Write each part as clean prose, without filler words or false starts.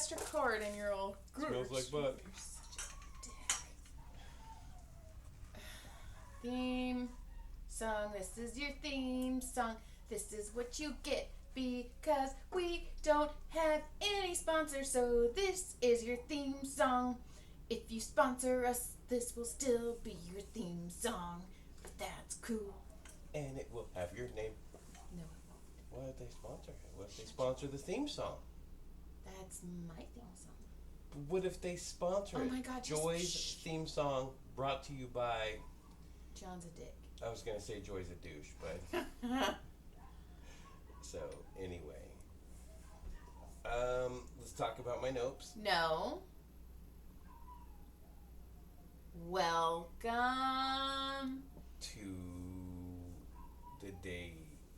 pressed record and you're all... Smells like butt. You're such a dick. Theme song. This is your theme song. This is what you get because we don't have any sponsors. So this is your theme song. If you sponsor us, this will still be your theme song. But that's cool. And it will have your name. No. Why would they sponsor it? What if they sponsor the theme song? That's my theme song. What if they sponsor it? Oh my God. Joy's theme song brought to you by... John's a dick. I was going to say Joy's a douche, but... So, anyway. Let's talk about my nopes. No. Welcome To the day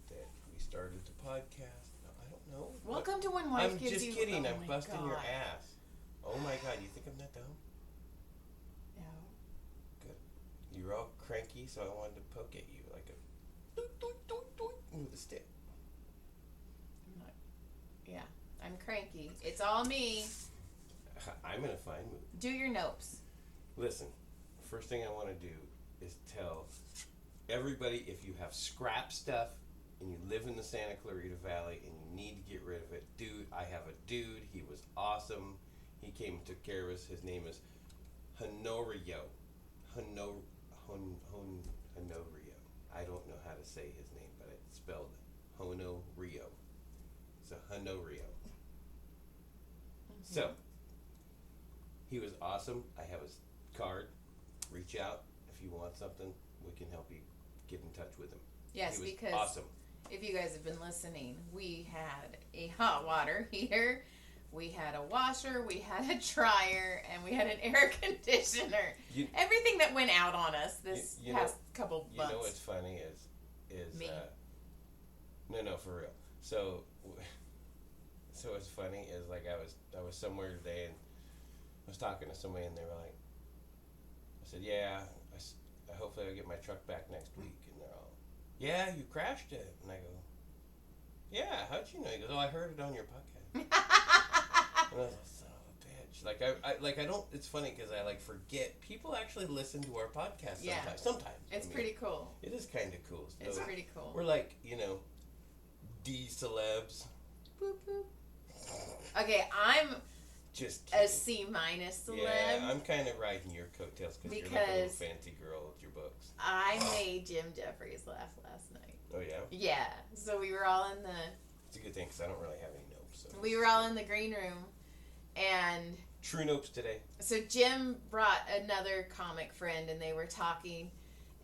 that we started the podcast. No, I don't know. Welcome to When Wife I'm Gives just You... kidding. Oh I'm my busting God. your ass. Oh my God, you think I'm that dumb? No. Good. You were all cranky, so I wanted to poke at you like a doink, doink, doink, doink, with a stick. I'm not... Yeah. I'm cranky. It's all me. I'm in a fine mood. Do your nopes. Listen, first thing I want to do is tell everybody, if you have scrap stuff and you live in the Santa Clarita Valley and you need to get rid of it, dude, I have a dude. He was awesome. He came and took care of us. His name is Honorio. Honorio. I don't know how to say his name, but it's spelled Honorio. So Honorio. So, he was awesome. I have his card. Reach out if you want something. We can help you get in touch with him. Yes, He was because awesome. if you guys have been listening, we had a hot water heater, we had a washer, we had a dryer, and we had an air conditioner. Everything that went out on us this past couple months. You know what's funny is Me. No, for real. So what's funny is like I was somewhere today and I was talking to somebody and they were like, I said, yeah, hopefully I'll get my truck back next week. And they're all, yeah, you crashed it. And I go, yeah, how'd you know? He goes, oh, I heard it on your podcast. And I was like, son of a bitch. Like I don't, it's funny because I like forget. People actually listen to our podcast sometimes. Yeah. Sometimes. It's pretty cool. It is kind of cool. So It's pretty cool. We're like, D-celebs. Boop, boop. Okay, I'm Just kidding. a C- celeb. Yeah, I'm kind of riding your coattails because you're like a little fancy girl with your books. I made Jim Jeffries laugh last night. Oh, yeah? Yeah. So we were all in the... It's a good thing because I don't really have any notes. So. We were all in the green room, and... True notes today. So Jim brought another comic friend, and they were talking,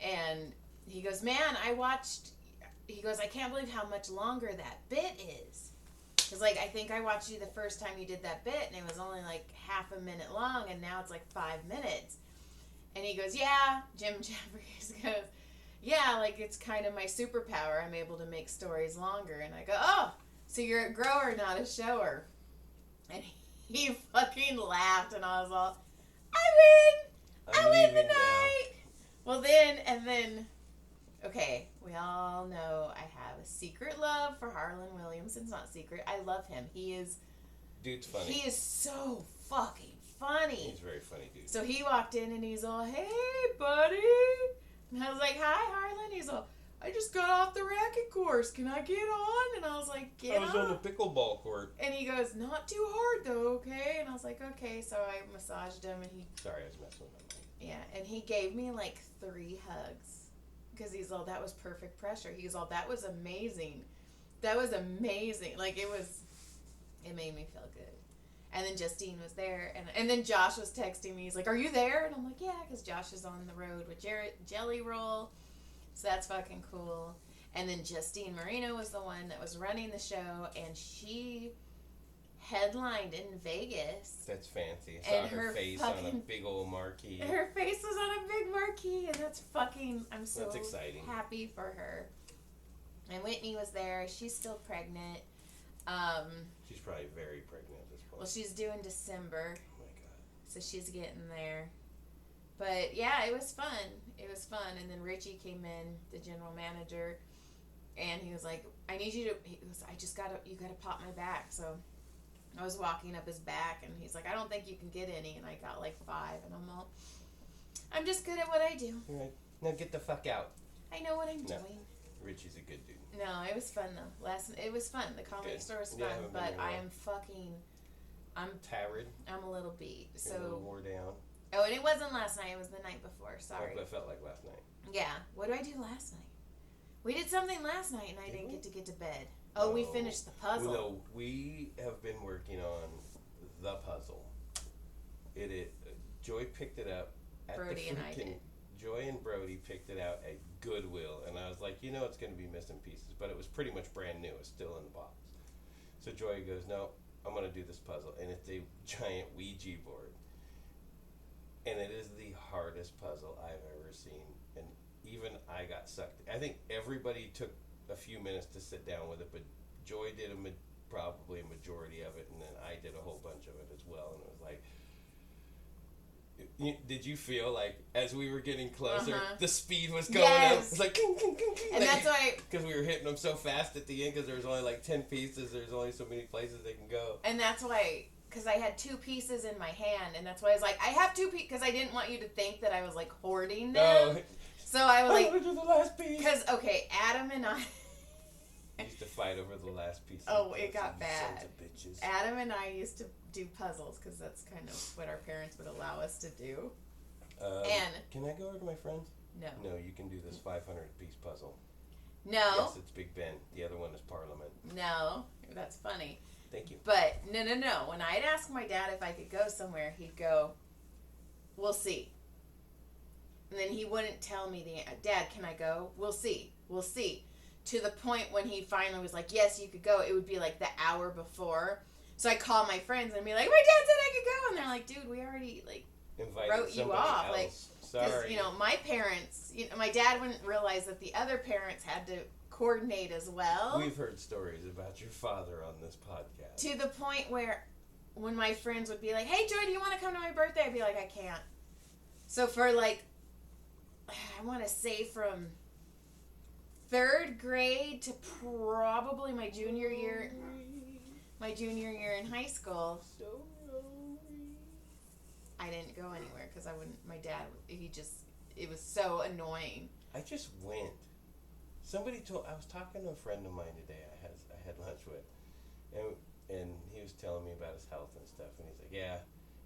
and he goes, man, I can't believe how much longer that bit is. Because, I think I watched you the first time you did that bit, and it was only, half a minute long, and now it's, 5 minutes. And he goes, yeah, Jim Jeffries goes, yeah, it's kind of my superpower. I'm able to make stories longer. And I go, oh, so you're a grower, not a shower. And he fucking laughed, and I was all, I win the night. Well, then, okay, we all know I have a secret love for Harlan Williams. It's not secret. I love him. Dude's funny. He is so fucking funny. He's a very funny dude. So he walked in and he's all, hey, buddy. And I was like, hi, Harlan. He's all, I just got off the racket course. Can I get on? And I was like, I was on the pickleball court. And he goes, not too hard, though, okay? And I was like, okay. So I massaged him and he... Sorry, I was messing with my mic. Yeah, and he gave me 3 hugs. Because he's all, that was perfect pressure. He was all, that was amazing. That was amazing. It made me feel good. And then Justine was there. And then Josh was texting me. He's like, are you there? And I'm like, yeah, because Josh is on the road with Jelly Roll. So that's fucking cool. And then Justine Marino was the one that was running the show. And she headlined in Vegas. That's fancy. I saw her face on a big old marquee. Her face was on a big marquee, and that's fucking... I'm so that's exciting. Happy for her. And Whitney was there. She's still pregnant. She's probably very pregnant at this point. Well, she's due in December. Oh, my God. So she's getting there. But, yeah, it was fun. It was fun. And then Richie came in, the general manager, and he was like, I need you to... He goes, you got to pop my back. So I was walking up his back, and he's like, I don't think you can get any, and I got like 5, and I'm just good at what I do. You're like, now get the fuck out. I know what I'm doing. Richie's a good dude. No, it was fun though. It was fun. The comedy Good. store was fun, Yeah, I haven't been but there I yet. am fucking. Tired. I'm a little beat. You're a little So. wore down. Oh, and it wasn't last night. It was the night before. Sorry. That's what it felt like last night. Yeah. What did I do last night? We did something last night, and I didn't get to bed. Oh, No. we finished the puzzle. No, we have been working on the puzzle. Joy picked it up at Brody the and I freaking. did. Joy and Brody picked it out at Goodwill, and I was like, it's going to be missing pieces, but it was pretty much brand new. It's still in the box. So Joy goes, no, I'm going to do this puzzle, and it's a giant Ouija board, and it is the hardest puzzle I've ever seen, and even I got sucked. I think everybody took a few minutes to sit down with it, but Joy did probably a majority of it, and then I did a whole bunch of it as well, and it was like, did you feel like as we were getting closer, the speed was going up? Yes. It's like, And that's why. because we were hitting them so fast at the end, because there was only like 10 pieces. There's only so many places they can go. And that's why, because I had 2 pieces in my hand, and that's why I was like, I have 2 pieces, because I didn't want you to think that I was like hoarding them. No, So I was I like, want to do the last piece. because Adam and I. We used to fight over the last piece. Oh, it got bad. Sons of bitches. Adam and I used to do puzzles because that's kind of what our parents would allow us to do. And can I go over to my friends? no, No, you can do this 500-piece puzzle. no, Yes, it's Big Ben. The other one is Parliament. no. That's funny. Thank you. But no. When I'd ask my dad if I could go somewhere, he'd go, "We'll see." And then he wouldn't tell me Dad, can I go? We'll see. We'll see. To the point when he finally was like, yes, you could go. It would be like the hour before. So I call my friends and be like, my dad said I could go. And they're like, dude, we already Invited wrote you somebody off. else. Like, sorry. because, my parents, my dad wouldn't realize that the other parents had to coordinate as well. We've heard stories about your father on this podcast. To the point where when my friends would be like, hey, Joy, do you want to come to my birthday? I'd be like, I can't. So for I want to say from 3rd grade to probably my junior year in high school, I didn't go anywhere because my dad, it was so annoying. I just went. I was talking to a friend of mine today I had lunch with, and he was telling me about his health and stuff, and he's like, yeah,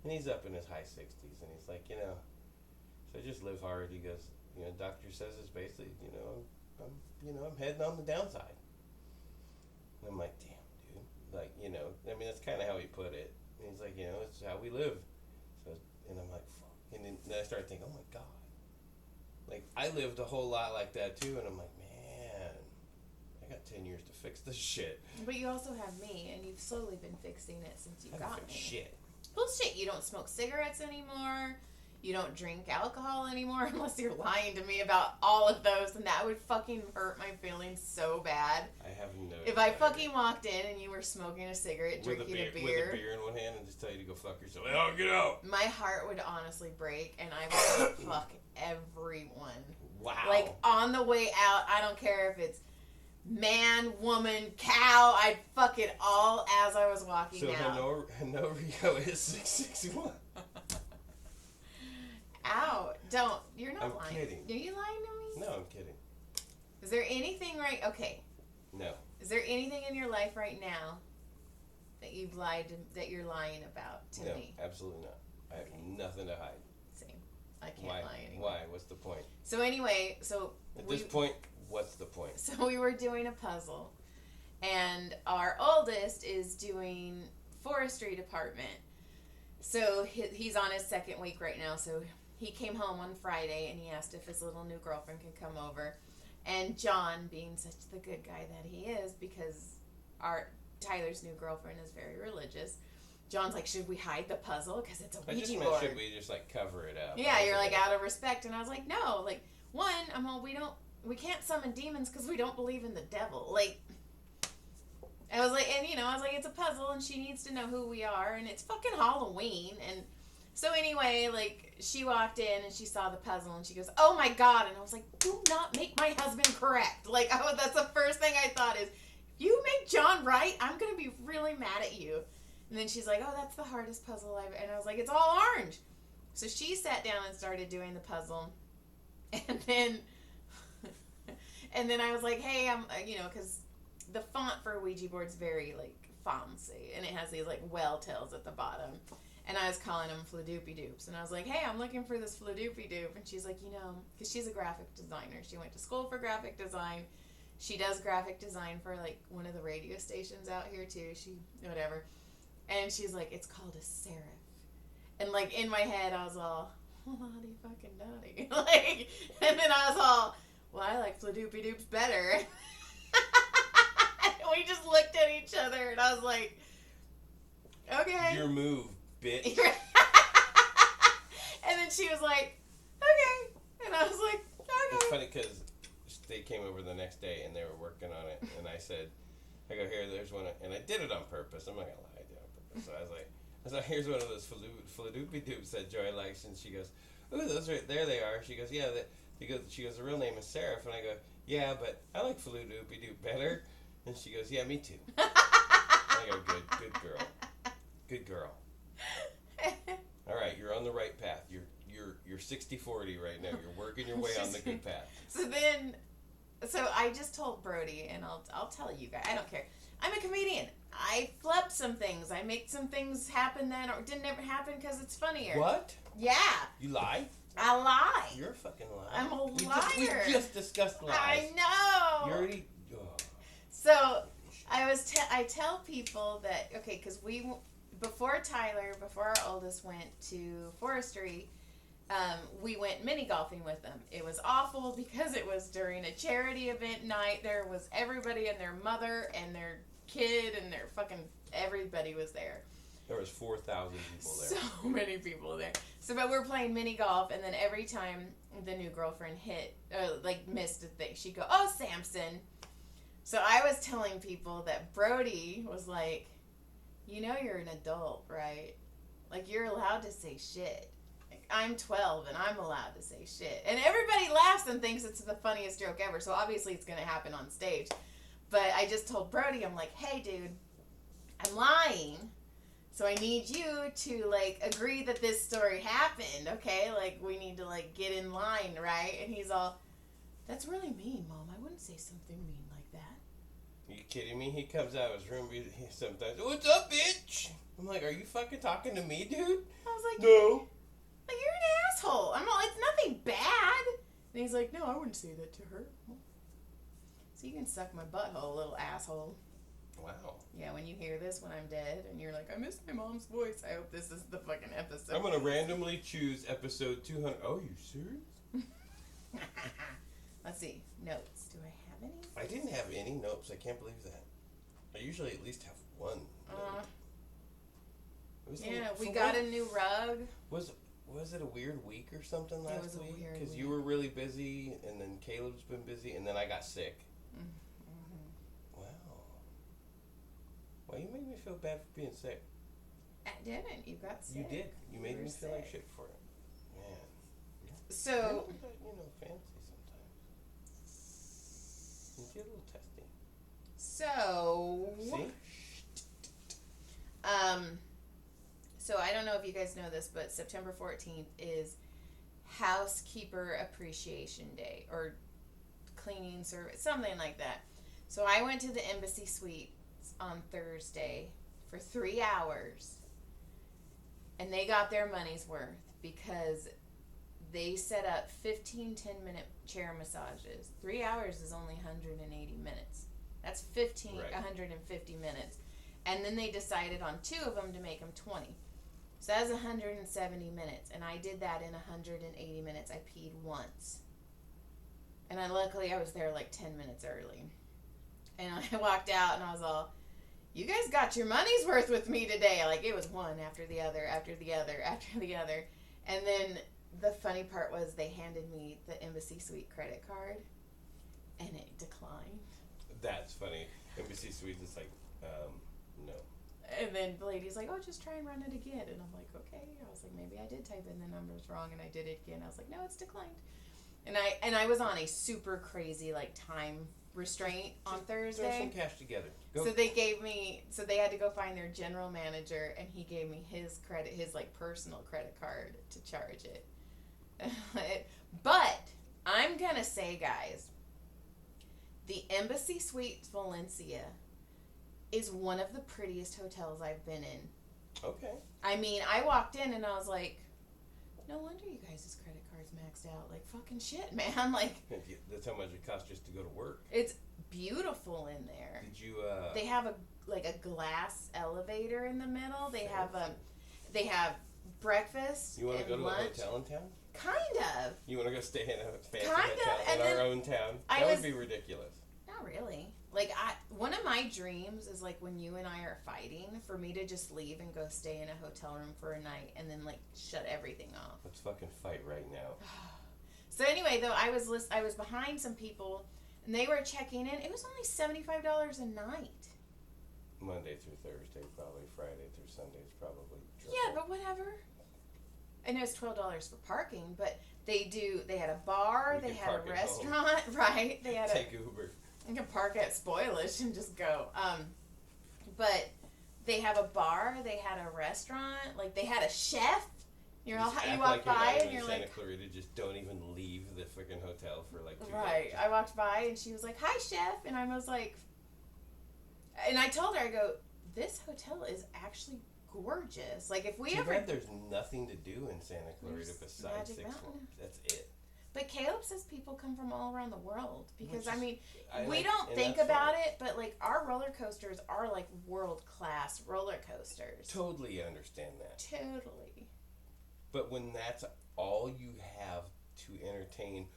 and he's up in his high 60s, and he's like, so just live hard. He goes, doctor says it's basically, I'm heading on the downside. And I'm like, damn, dude. That's kind of how he put it. And he's like, it's how we live. So, and I'm like, fuck. And then I started thinking, oh my God. Like, I lived a whole lot like that too, and I'm like, man, I got 10 years to fix this shit. But you also have me, and you've slowly been fixing it since you I got haven't me. fixed shit. Bullshit. You don't smoke cigarettes anymore. You don't drink alcohol anymore unless you're lying to me about all of those, and that would fucking hurt my feelings so bad. I have no. If I fucking walked in and you were smoking a cigarette, with drinking a a beer, with a beer in one hand and just tell you to go fuck yourself. Oh, get out! my heart would honestly break, and I would fuck everyone. Wow. Like, on the way out, I don't care if it's man, woman, cow, I'd fuck it all as I was walking out. So Honorio is 661. Ow. Don't. You're not I'm lying. kidding. Are you lying to me? No, I'm kidding. Is there anything okay. No. Is there anything in your life right now that you're lying about to No, me? absolutely not. I have nothing to hide. Same. I can't Why? lie anymore. Why? What's the point? So anyway, At this point, what's the point? So we were doing a puzzle, and our oldest is doing forestry department. So he's on his 2nd week right now. So he came home on Friday, and he asked if his little new girlfriend could come over. And John, being such the good guy that he is, because Tyler's new girlfriend is very religious, John's like, should we hide the puzzle? Because it's a I just Ouija meant, board. should we just cover it up? Yeah, you're like, out of respect. And I was like, no, we can't summon demons because we don't believe in the devil. Like, I was like, it's a puzzle, and she needs to know who we are, and it's fucking Halloween. And so anyway, she walked in and she saw the puzzle, and she goes, oh my God. And I was like, do not make my husband correct. That's the first thing I thought is, if you make John right, I'm going to be really mad at you. And then she's like, oh, that's the hardest puzzle I've... And I was like, it's all orange. So she sat down and started doing the puzzle. And then... and then I was like, hey, I'm... because the font for a Ouija board's very, like, fancy. And it has these, like, well tails at the bottom. And I was calling them Fladoopy-doops. And I was like, hey, I'm looking for this Fladoopy-doop. And she's like, because she's a graphic designer. She went to school for graphic design. She does graphic design for, like, one of the radio stations out here, too. Whatever. And she's like, it's called a serif. And, like, in my head, I was all, lottie fucking dotty. Like, and then I was all, well, I like Fladoopy-doops better. And we just looked at each other, and I was like, okay. Your move, bitch. And then she was like, okay. And I was like, okay. It's funny because they came over the next day, and they were working on it. And I said, I go, here, there's one. And I did it on purpose. I'm not going to lie. I did it on purpose. So I was like, here's one of those Fladoopy-doops that Joy likes. And she goes, ooh, those are, there they are. She goes, yeah. She goes, the real name is Seraph. And I go, yeah, but I like Fladoopy-doop better. And she goes, yeah, me too. I go, good girl. Good girl. All right, you're on the right path. You're 60-40 right now. You're working your way on the good path. So I just told Brody, and I'll tell you guys. I don't care. I'm a comedian. I flub some things. I make some things happen that didn't ever happen because it's funnier. What? Yeah. You lie? I lie. You're a fucking liar. I'm a liar. We just discussed lies. I know. You already... Oh. So I tell people that, okay, because before our oldest went to forestry, we went mini golfing with them. It was awful because it was during a charity event night. There was everybody and their mother and their kid and their fucking everybody was there. There was 4,000 people there. So many people there. But we're playing mini golf, and then every time the new girlfriend missed a thing, she'd go, oh, Samson. So I was telling people that Brody was like, you're an adult, right? Like, you're allowed to say shit. Like, I'm 12 and I'm allowed to say shit. And everybody laughs and thinks it's the funniest joke ever. So obviously it's going to happen on stage. But I just told Brody, I'm like, hey, dude, I'm lying. So I need you to, like, agree that this story happened, okay? Like, we need to, like, get in line, right? And he's all, that's really mean, Mom. I wouldn't say something mean like that. Are you kidding me? He comes out of his room sometimes, what's up, bitch? I'm like, are you fucking talking to me, dude? I was like, no. Like, you're an asshole. I'm all, it's nothing bad. And he's like, no, I wouldn't say that to her. So you can suck my butthole, little asshole. Wow. Yeah, when you hear this when I'm dead and you're like, I miss my mom's voice. I hope this is the fucking episode. I'm going to randomly choose episode 200. Oh, you serious? Let's see. Notes. Do I have any? I didn't have any notes. I can't believe that. I usually at least have one note. Yeah, we got a new rug. Was it a weird week or something last week? It was a weird week. Because you were really busy, and then Caleb's been busy, and then I got sick. Mm-hmm. Wow. Well, you made me feel bad for being sick. I didn't. You got sick. You did. You made me feel sick. like shit for it. Man. So. Fancy sometimes. You get a little testy. So. See? So I don't know if you guys know this, but September 14th is Housekeeper Appreciation Day, or cleaning service, something like that. So I went to the Embassy Suites on Thursday for 3 hours, and they got their money's worth because they set up 15 10-minute chair massages. 3 hours is only 180 minutes. That's 150 minutes. And then they decided on 2 of them to make them 20. So that was 170 minutes. And I did that in 180 minutes. I peed once. And luckily I was there like 10 minutes early. And I walked out and I was all, you guys got your money's worth with me today. Like, it was one after the other, after the other, after the other. And then the funny part was they handed me the Embassy Suite credit card. And it declined. That's funny. Embassy Suites is like, no. And then the lady's like, oh, just try and run it again. And I'm like, okay. I was like, maybe I did type in the numbers wrong, and I did it again. I was like, no, it's declined. And I was on a super crazy, like, time restraint on Throw some Thursday. cash together. Go. So they had to go find their general manager, and he gave me his like personal credit card to charge it. But I'm gonna say, guys, the Embassy Suites Valencia is one of the prettiest hotels I've been in. Okay. I mean, I walked in and I was like, no wonder you guys' credit card's maxed out. Like, fucking shit, man. Like, That's how much it costs just to go to work. it's beautiful in there. Did you? They have a glass elevator in the middle. They have breakfast. You want to and go to lunch. a hotel in town? Kind of. You want to go stay in a fancy Kinda, hotel and in then our own town? I That was- would be ridiculous. Not really. Like, one of my dreams is like when you and I are fighting, for me to just leave and go stay in a hotel room for a night and then like shut everything off. Let's fucking fight right now. So anyway, though, I was behind some people and they were checking in. It was only $75 a night. Monday through Thursday, probably Friday through Sundays, probably. Yeah, but whatever. I know it's $12 for parking, but they had a bar, We they can had a park at home. restaurant, right? They had Take Uber. You can park at Spoilish and just go. But they have a bar, they had a restaurant, like they had a chef. You Just act walk like you're by not and even you're in Santa like, Clarita. Just don't even leave the freaking hotel for like 2 right. days. I walked by and she was like, "Hi, chef," and I was like, and I told her, I go, "This hotel is actually gorgeous. Like if we Too ever." bad there's nothing to do in Santa Clarita There's besides Magic Six Mountain. Flags. That's it. But Caleb says people come from all around the world because Which I is- mean. I We like- don't and think that's about fine. it, but like our roller coasters are like world class roller coasters. Totally understand that. Totally. But when that's all you have to entertain,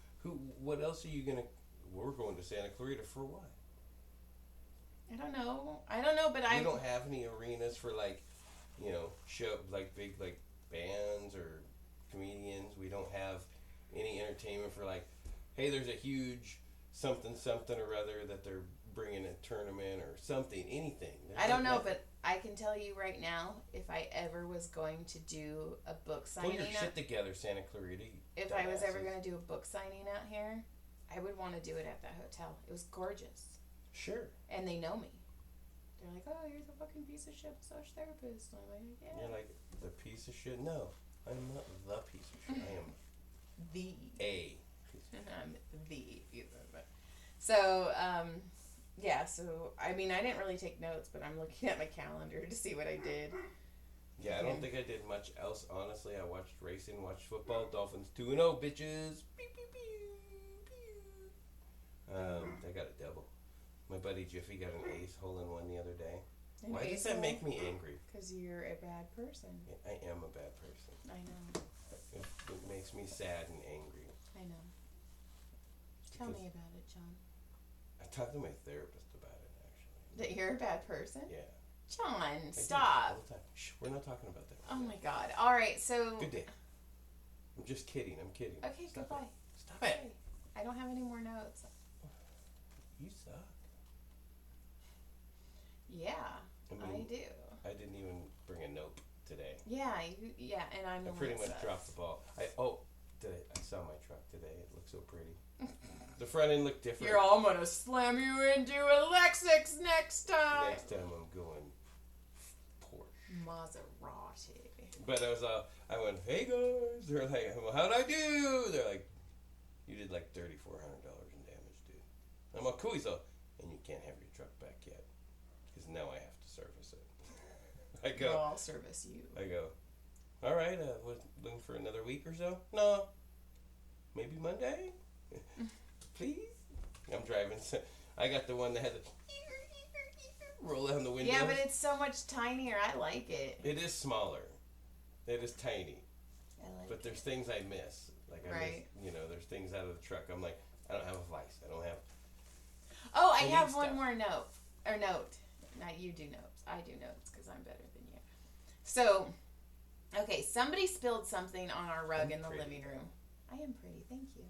what else are you gonna? We're going to Santa Clarita for what? I don't know, but We don't have any arenas for like, show like big like bands or comedians. We don't have any entertainment for like, hey, there's a huge something or other that they're bringing a tournament or something, anything. There's I don't know, nothing. but I can tell you right now, if I ever was going to do a book Pull signing, your shit together, Santa Clarita. you if I was ever dumbasses. going to do a book signing out here, I would want to do it at that hotel. It was gorgeous, Sure. and they know me. They're like, "Oh, you're the fucking piece of shit massage therapist." And I'm like, "Yeah." You're like the piece of shit. No, I'm not the piece of shit. I am the a. I'm the piece of shit. So, yeah. So I mean, I didn't really take notes, but I'm looking at my calendar to see what I did. Yeah, I don't think I did much else, honestly. I watched racing, watched football. Dolphins 2-0, bitches. Pew, pew, pew. They got a double. My buddy Jiffy got an ace hole-in-one the other day. Why does that make me angry? Because you're a bad person. I am a bad person. I know. It makes me sad and angry. I know. Tell me about it, John. I talked to my therapist about it, actually. That you're a bad person? Yeah. John, I do, stop. all the time. Shh, we're not talking about that. Oh my god. Alright, so. Good day. I'm just kidding. I'm kidding. Okay, Stop goodbye. It. Stop it. Okay. I don't have any more notes. You suck. Yeah, I I mean, do. I didn't even bring a note today. Yeah, and I'm the I one pretty that much sucks. dropped the ball. I saw my truck today. It looked so pretty. The front end looked different. You're all gonna slam you into a Lexus next time. Next time I'm going Porsche. Maserati. But I went, hey guys. They're like, well, how'd I do? They're like, you did like $3,400 in damage, dude. I'm like, cool. So, and you can't have your truck back yet because now I have to service it. I go. Well, I'll service you. I go, all right, what, looking for another week or so? No. Maybe Monday? Please? I'm driving. I got the one that had the roll down the window. Yeah, but it's so much tinier. I like it. It is smaller. It is tiny. I like But there's things I miss. Like, Right. there's things out of the truck. I'm like, I don't have a vice. I don't have. Oh, I I have need one stuff. more note. Or note. Not you do notes. I do notes because I'm better than you. So, okay, somebody spilled something on our rug I'm in the pretty. living room. I am pretty, thank you.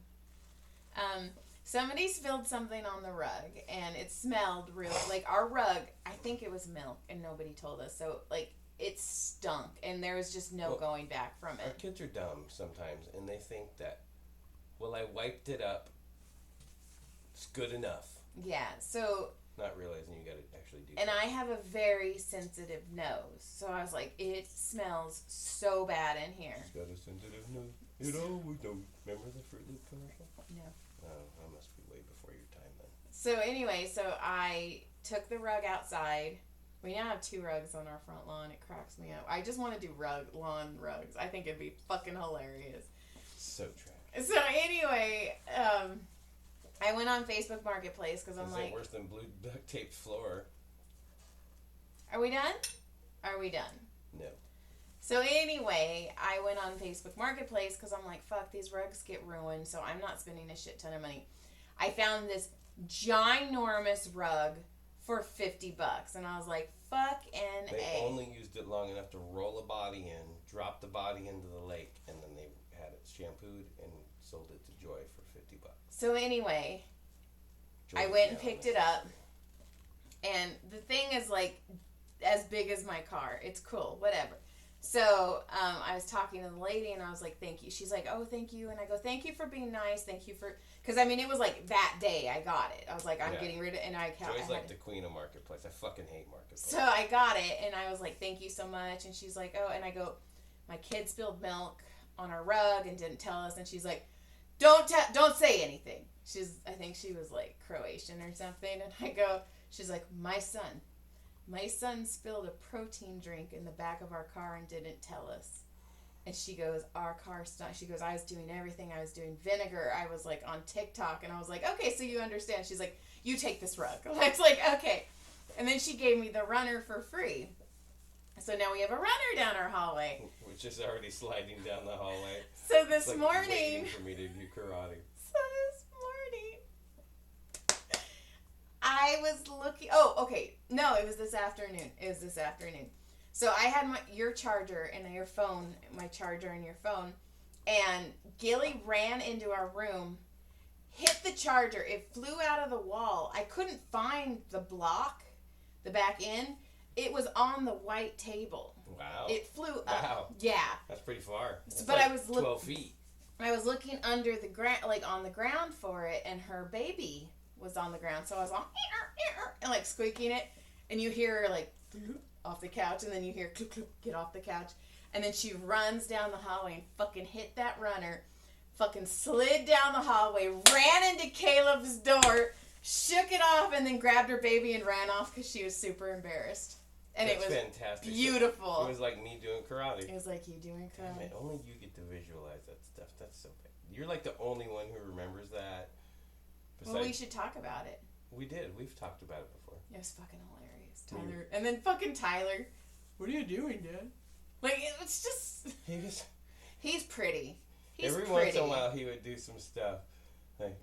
Somebody spilled something on the rug and it smelled real, like our rug, I think it was milk and nobody told us. So, like, it stunk and there was just no Well, going back from Our it. kids are dumb sometimes, and they think that, well, I wiped it up. It's good enough. Yeah, so... Not realizing you gotta actually do And that. I have a very sensitive nose. So I was like, it smells so bad in here. It's got a sensitive nose. It always knows. Remember the Fruit Loop commercial? No. Oh, I must be way before your time then. So anyway, so I took the rug outside. We now have 2 rugs on our front lawn. It cracks me up. I just want to do lawn rugs. I think it'd be fucking hilarious. So trash. So anyway, I went on Facebook Marketplace because I'm Is like, it worse than blue duct taped floor? are we done? Are we done? No. So anyway, I went on Facebook Marketplace because I'm like, fuck, these rugs get ruined, so I'm not spending a shit ton of money. I found this ginormous rug for $50, and I was like, fuck N-A. They only used it long enough to roll a body in, drop the body into the lake, and then they had it shampooed and sold it to Joy for $50. So anyway, Joy I is went and now picked in it up, and the thing is like as big as my car. It's cool, whatever. So I was talking to the lady, and I was like, thank you. She's like, oh, thank you. And I go, thank you for being nice. Thank you for... Because, I mean, it was like that day I got it. I was like, I'm getting rid of it. And Joy's like the queen of Marketplace. I fucking hate Marketplace. So I got it, and I was like, thank you so much. And she's like, oh, and I go, my kid spilled milk on our rug and didn't tell us. And she's like, don't say anything. I think she was like Croatian or something. And I go, she's like, my son spilled a protein drink in the back of our car and didn't tell us. And she goes, our car stopped. She goes, I was doing everything. I was doing vinegar. I was like on TikTok. And I was like, okay, so you understand. She's like, you take this rug. I was like, okay. And then she gave me the runner for free. So now we have a runner down our hallway. Which is already sliding down the hallway. So this It's like morning. waiting for me to do karate. So this morning. I was looking. Oh, okay. No, it was this afternoon. So I had your charger and your phone, my charger and your phone, and Gilly ran into our room, hit the charger. It flew out of the wall. I couldn't find the block, the back end. It was on the white table. Wow. It flew up. Wow. Yeah. That's pretty far. That's But like I was 12 feet. I was looking under the ground, like on the ground for it, and her baby was on the ground. So I was like, and like squeaking it, and you hear her like off the couch, and then you hear get off the couch, and then she runs down the hallway and fucking hit that runner, fucking slid down the hallway, ran into Caleb's door, shook it off, and then grabbed her baby and ran off because she was super embarrassed. And That's it was fantastic. beautiful. It was like me doing karate. It was like you doing Damn karate. it, only you get to visualize that stuff. That's so bad. You're like the only one who remembers that. Well, we should talk about it. We did. We've talked about it before. It was fucking hilarious. Tyler. And then fucking Tyler. What are you doing, Dad? Like, it's just... He's pretty. He's Every pretty. once in a while he would do some stuff. Like,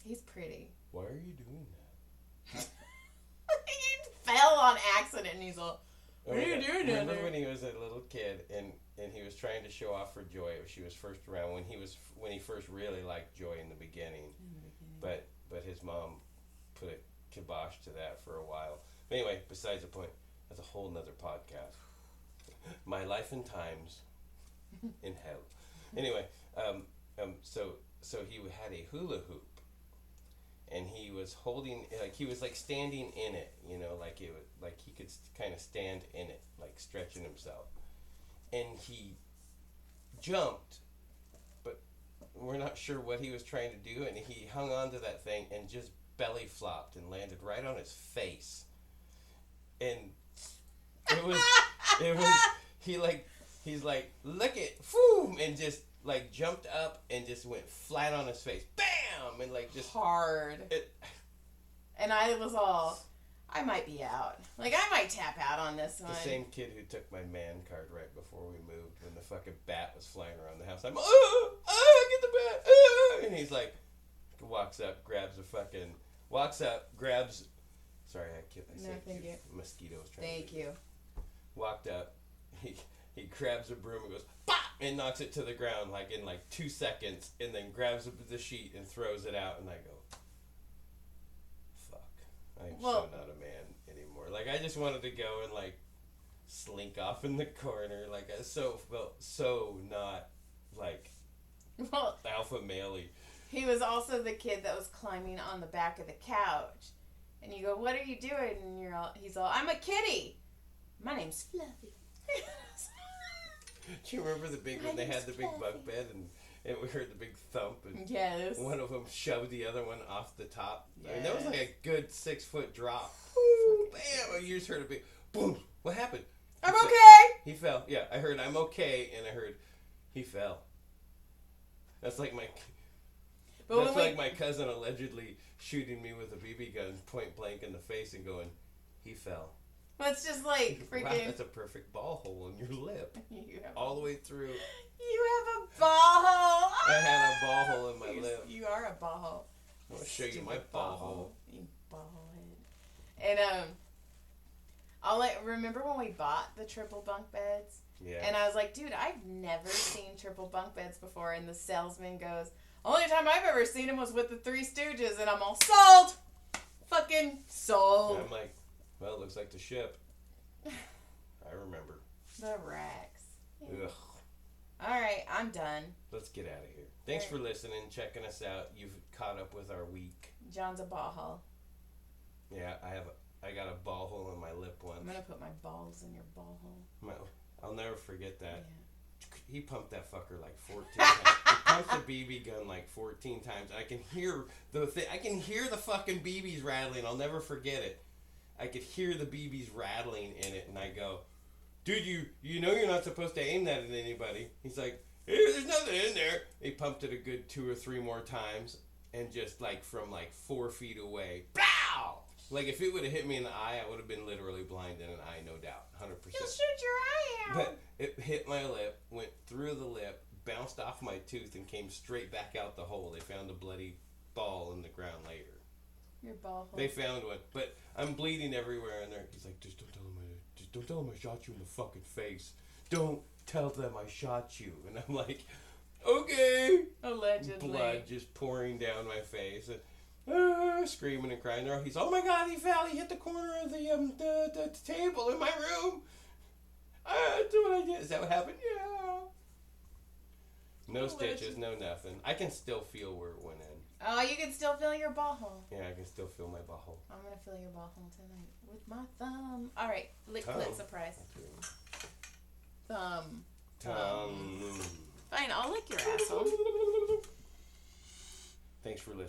he's pretty. why are you doing that? He fell on accident and he's all, what are you doing down Remember there? when he was a little kid and he was trying to show off for Joy? She was first around when he first really liked Joy in the beginning. But his mom put a kibosh to that for a while. But anyway, besides the point, that's a whole nother podcast. My life and times in hell. Anyway, so he had a hula hoop, and he was holding, like he was like standing in it, you know, like it was like he could kind of stand in it, like stretching himself, and he jumped, but we're not sure what he was trying to do, and he hung on to that thing and just belly flopped and landed right on his face, and it was he's like, look it, boom, and just like jumped up and just went flat on his face, bam, and like just hard. And I was all, I might be out. Like, I might tap out on this one. The same kid who took my man card right before we moved when the fucking bat was flying around the house. I'm, get the bat, and he's like, walks up, grabs, sorry, I said thank you. Mosquitoes trying Thank to you. Walked up, he grabs a broom and goes, pop, and knocks it to the ground like in like 2 seconds, and then grabs the sheet and throws it out, and I go, fuck, I'm so not a man anymore. Like, I just wanted to go and like slink off in the corner, like I felt so not like alpha male-y. He was also the kid that was climbing on the back of the couch. And you go, what are you doing? And he's all, I'm a kitty. My name's Fluffy. Do you remember when they had the big bunk bed and we heard the big thump and yes. one of them shoved the other one off the top? Yes. And that was like a good 6-foot drop. Ooh, bam! You just heard a big boom. What happened? I'm okay. He fell. Yeah, I heard I'm okay, and I heard he fell. That's like my cousin allegedly shooting me with a BB gun point blank in the face and going, he fell. Well, it's just like freaking. Wow, that's a perfect ball hole in your lip. All the way through. You have a ball hole. I had a ball hole in my lip. You are a ball hole. I'm going to show you my ball hole. You ball head. And, remember when we bought the triple bunk beds? Yeah. And I was like, dude, I've never seen triple bunk beds before. And the salesman goes, only time I've ever seen them was with the Three Stooges. And I'm all, sold! Fucking sold. And I'm like, well, it looks like the ship. I remember. The racks. Ugh. All right, I'm done. Let's get out of here. Thanks for listening, checking us out. You've caught up with our week. John's a ball hole. Yeah, I got a ball hole in my lip once. I'm going to put my balls in your ball hole. I'll never forget that. Yeah. He pumped that fucker like 14 times. He pumped the BB gun like 14 times. I can hear I can hear the fucking BBs rattling. I'll never forget it. I could hear the BBs rattling in it, and I go, dude, you know you're not supposed to aim that at anybody. He's like, hey, there's nothing in there. He pumped it a good 2 or 3 more times, and just like from like 4 feet away, pow! Like if it would have hit me in the eye, I would have been literally blind in an eye, no doubt, 100%. You'll shoot your eye out. But it hit my lip, went through the lip, bounced off my tooth, and came straight back out the hole. They found a bloody ball in the ground later. Your ball hole. They found one, but I'm bleeding everywhere in there. He's like, just don't tell them I shot you in the fucking face. Don't tell them I shot you. And I'm like, okay. Allegedly. Blood just pouring down my face. Screaming and crying. He's, oh my God, he fell. He hit the corner of the table in my room. That's what I did. Is that what happened? Yeah. No stitches, no nothing. I can still feel where it went in. Oh, you can still feel your ball hole. Yeah, I can still feel my ball hole. I'm going to feel your ball hole tonight with my thumb. All right, lick clit surprise. Thumb. Tongue. Fine, I'll lick your asshole. Thanks for listening.